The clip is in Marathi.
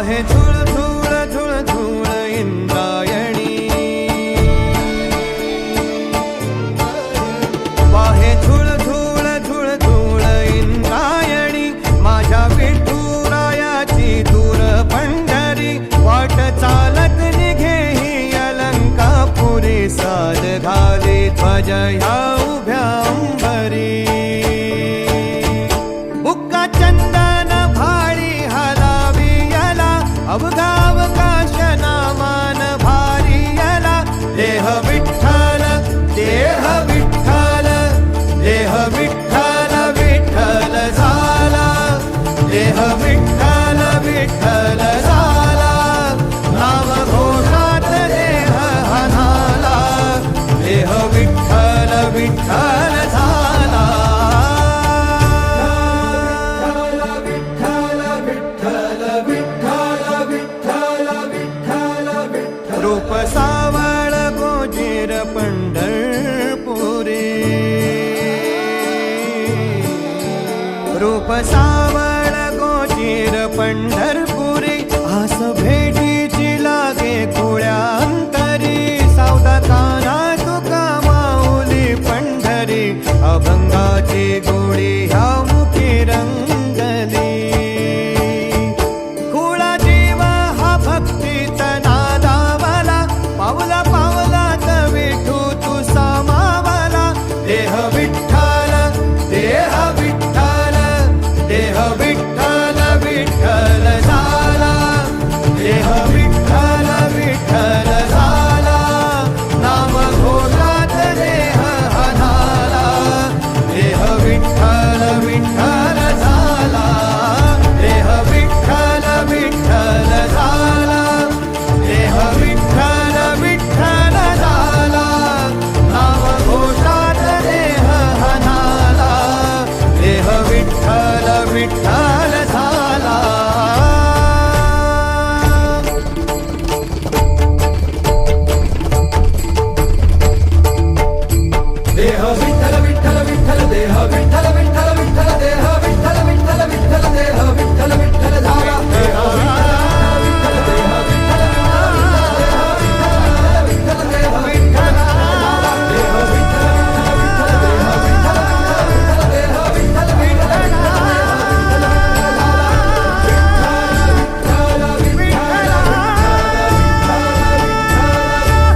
वाहे झुळ झुळ झुळ झुळ इंद्रायणी, वाहे झुळ झुळ झुळ झुळ इंद्रायणी, माझ्या विठुरायाची दूर पंढरी, वाट चालत निघे ही अलंकापुरी, साद घाले ध्वज ह्या उभ्या अंबरी. बुक्का चंदन भाळी हलावी याला, अवघा अवकाश नामान भारी याला. देह विठ्ठल देह विठ्ठल देह विठ्ठल विठ्ठल झाला, देह विठ्ठल विठ्ठल झाला, नाम घोषात देह हनाला, देह विठ्ठल विठ्ठल झाला. रूप सावळ गोजीर पंढरपुरी, रूप सावळ गोजीर पंढरपुरी, आस भेटीची लागे खुळ्या